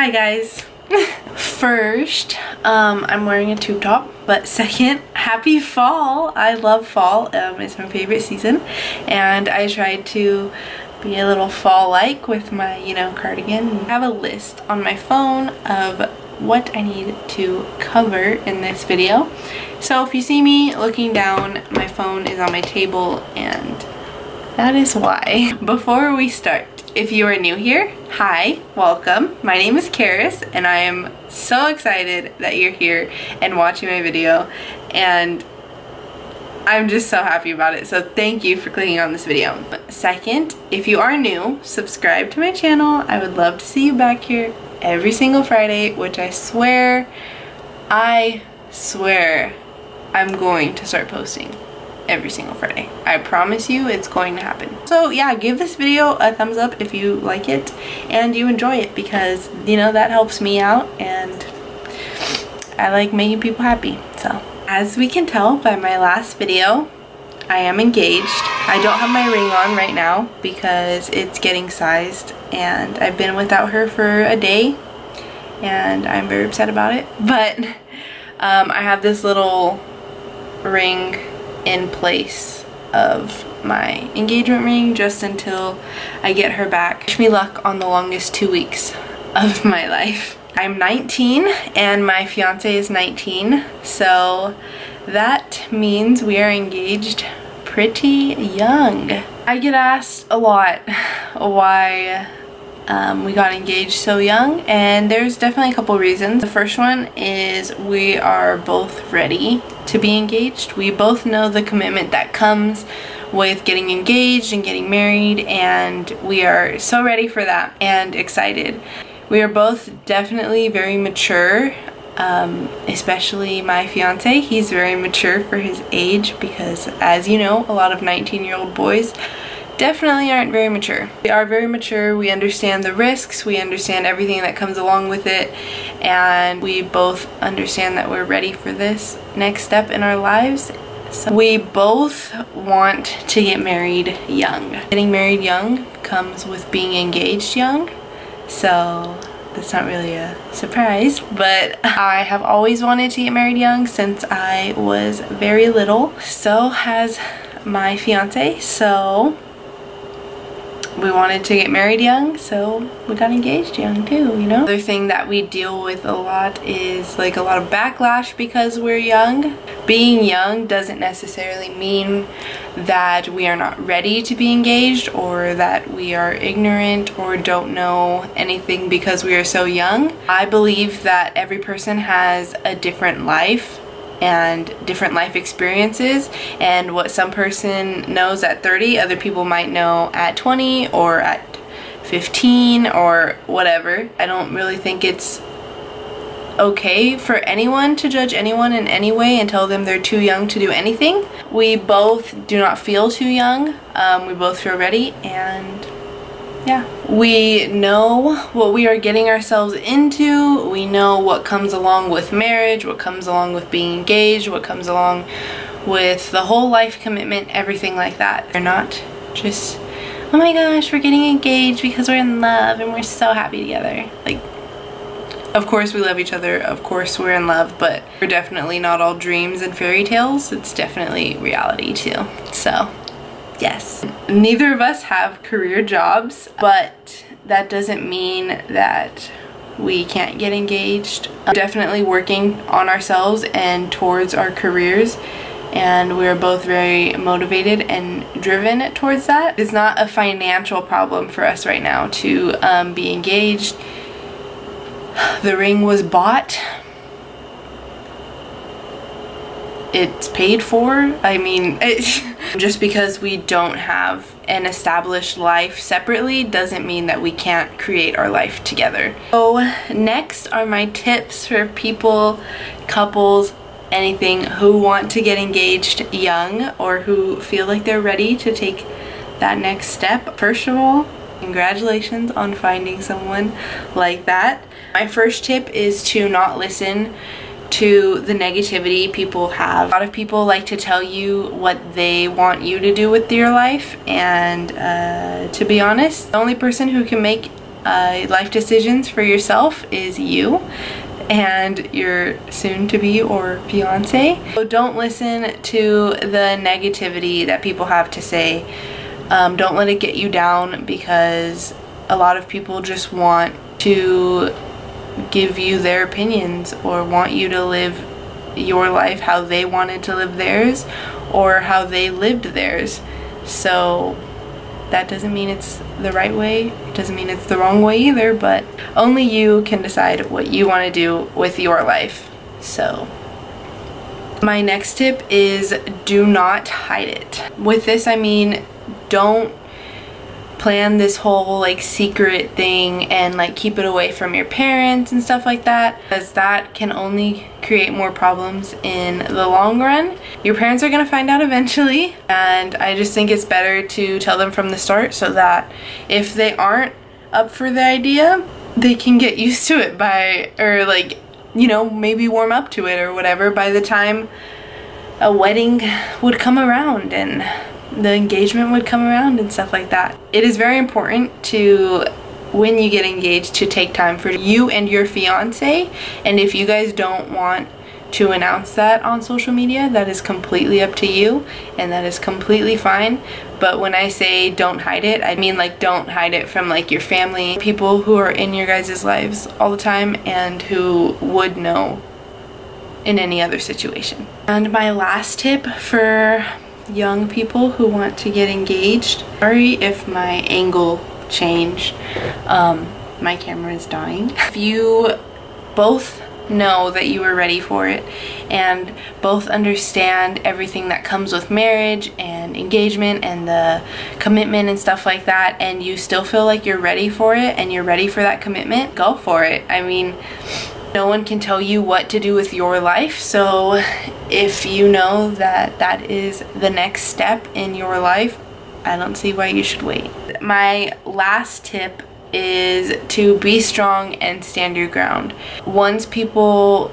Hi guys. First, I'm wearing a tube top, but second, happy fall. I love fall. It's my favorite season, and I tried to be a little fall-like with my, cardigan. I have a list on my phone of what I need to cover in this video. So if you see me looking down, my phone is on my table, and that is why. Before we start, if you are new here, hi, welcome. My name is Karis, and I am so excited that you're here and watching my video, and I'm just so happy about it. So thank you for clicking on this video. Second, if you are new, subscribe to my channel. I would love to see you back here every single Friday, which I swear I'm going to start posting every single Friday. I promise you it's going to happen. So yeah, give this video a thumbs up if you like it and you enjoy it, because that helps me out and I like making people happy. So as we can tell by my last video, I am engaged. I don't have my ring on right now because it's getting sized, and I've been without her for a day and I'm very upset about it. But I have this little ring in place of my engagement ring just until I get her back. Wish me luck on the longest 2 weeks of my life. I'm 19 and my fiance is 19, so that means we are engaged pretty young. I get asked a lot why we got engaged so young, and there's definitely a couple reasons. The first one is we are both ready to be engaged. We both know the commitment that comes with getting engaged and getting married, and we are so ready for that and excited. We are both definitely very mature, especially my fiance. He's very mature for his age because, as you know, a lot of 19-year-old boys definitely aren't very mature. We are very mature. We understand the risks, we understand everything that comes along with it, and we both understand that we're ready for this next step in our lives. So we both want to get married young. Getting married young comes with being engaged young, so that's not really a surprise, but I have always wanted to get married young since I was very little. So has my fiance, so we wanted to get married young, so we got engaged young too, Another thing that we deal with a lot is like a lot of backlash because we're young. Being young doesn't necessarily mean that we are not ready to be engaged or that we are ignorant or don't know anything because we are so young. I believe that every person has a different life and different life experiences, and what some person knows at 30, other people might know at 20 or at 15 or whatever. I don't really think it's okay for anyone to judge anyone in any way and tell them they're too young to do anything. We both do not feel too young. We both feel ready, and yeah, we know what we are getting ourselves into. We know what comes along with marriage, what comes along with being engaged, what comes along with the whole life commitment, everything like that. They're not just, oh my gosh, we're getting engaged because we're in love and we're so happy together. Like, of course we love each other, of course we're in love, but we're definitely not all dreams and fairy tales. It's definitely reality too. So yes, neither of us have career jobs, but that doesn't mean that we can't get engaged. We're definitely working on ourselves and towards our careers, and we're both very motivated and driven towards that. It's not a financial problem for us right now to be engaged. The ring was bought. It's paid for. I mean, just because we don't have an established life separately doesn't mean that we can't create our life together. So next are my tips for people, couples, anything who want to get engaged young or who feel like they're ready to take that next step. First of all, congratulations on finding someone like that. My first tip is to not listen to the negativity people have. A lot of people like to tell you what they want you to do with your life, and to be honest, the only person who can make life decisions for yourself is you and your soon-to-be or fiance. So don't listen to the negativity that people have to say. Don't let it get you down, because a lot of people just want to give you their opinions or want you to live your life how they wanted to live theirs or how they lived theirs. So that doesn't mean it's the right way, it doesn't mean it's the wrong way either, but only you can decide what you want to do with your life. So my next tip is do not hide it. With this I mean, don't plan this whole like secret thing and like keep it away from your parents and stuff like that, because that can only create more problems in the long run. Your parents are gonna find out eventually, and I just think it's better to tell them from the start so that if they aren't up for the idea, they can get used to it by, or like, you know, maybe warm up to it or whatever by the time a wedding would come around and the engagement would come around and stuff like that. It is very important to, when you get engaged, to take time for you and your fiance, and if you guys don't want to announce that on social media, that is completely up to you and that is completely fine. But when I say don't hide it, I mean like don't hide it from like your family, people who are in your guys' lives all the time and who would know in any other situation. And my last tip for young people who want to get engaged, sorry if my angle changed, my camera is dying. If you both know that you are ready for it and both understand everything that comes with marriage and engagement and the commitment and stuff like that, and you still feel like you're ready for it and you're ready for that commitment, go for it. I mean, no one can tell you what to do with your life, so if you know that that is the next step in your life, I don't see why you should wait. My last tip is to be strong and stand your ground. Once people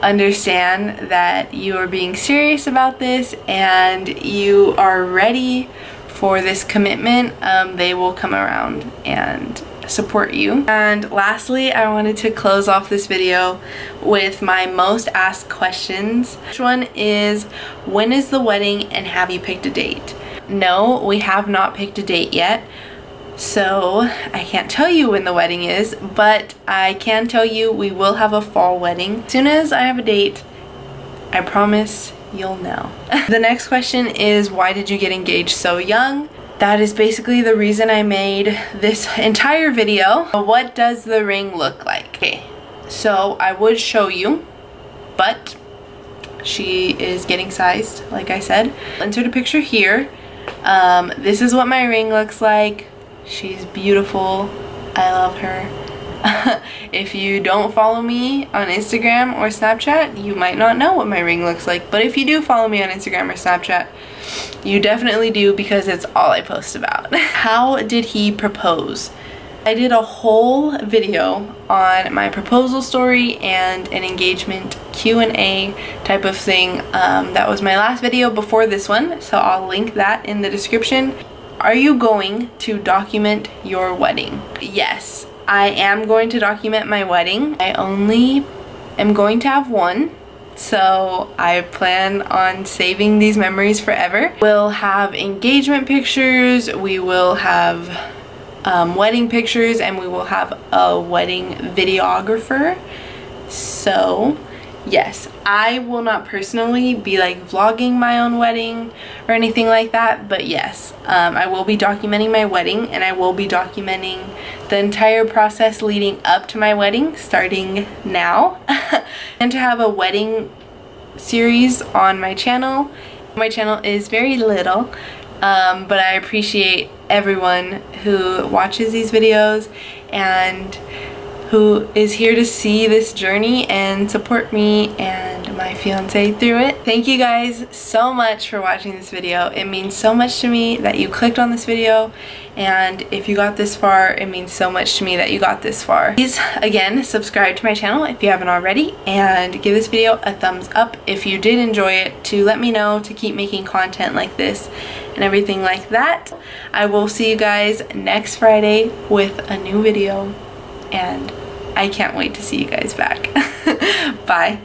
understand that you are being serious about this and you are ready for this commitment, they will come around and support you. And lastly, I wanted to close off this video with my most asked questions. Which one is, when is the wedding and have you picked a date? No, we have not picked a date yet, so I can't tell you when the wedding is, but I can tell you we will have a fall wedding. As soon as I have a date, I promise you'll know. The next question is, why did you get engaged so young? That is basically the reason I made this entire video. What does the ring look like? Okay, so I would show you, but she is getting sized, like I said. Insert a picture here. This is what my ring looks like. She's beautiful. I love her. If you don't follow me on Instagram or Snapchat, you might not know what my ring looks like. But if you do follow me on Instagram or Snapchat, you definitely do, because it's all I post about. How did he propose? I did a whole video on my proposal story and an engagement Q&A type of thing. That was my last video before this one, so I'll link that in the description. Are you going to document your wedding? Yes, I am going to document my wedding. I only am going to have one, so I plan on saving these memories forever. We'll have engagement pictures, we will have wedding pictures, and we will have a wedding videographer. So yes, I will not personally be like vlogging my own wedding or anything like that, but yes, I will be documenting my wedding, and I will be documenting the entire process leading up to my wedding, starting now. And to have a wedding series on my channel. My channel is very little, but I appreciate everyone who watches these videos and who is here to see this journey and support me and my fiance through it. Thank you guys so much for watching this video. It means so much to me that you clicked on this video, and if you got this far, it means so much to me that you got this far. Please, again, subscribe to my channel if you haven't already, and give this video a thumbs up if you did enjoy it, to let me know to keep making content like this. and everything like that. I will see you guys next Friday with a new video, and I can't wait to see you guys back. Bye.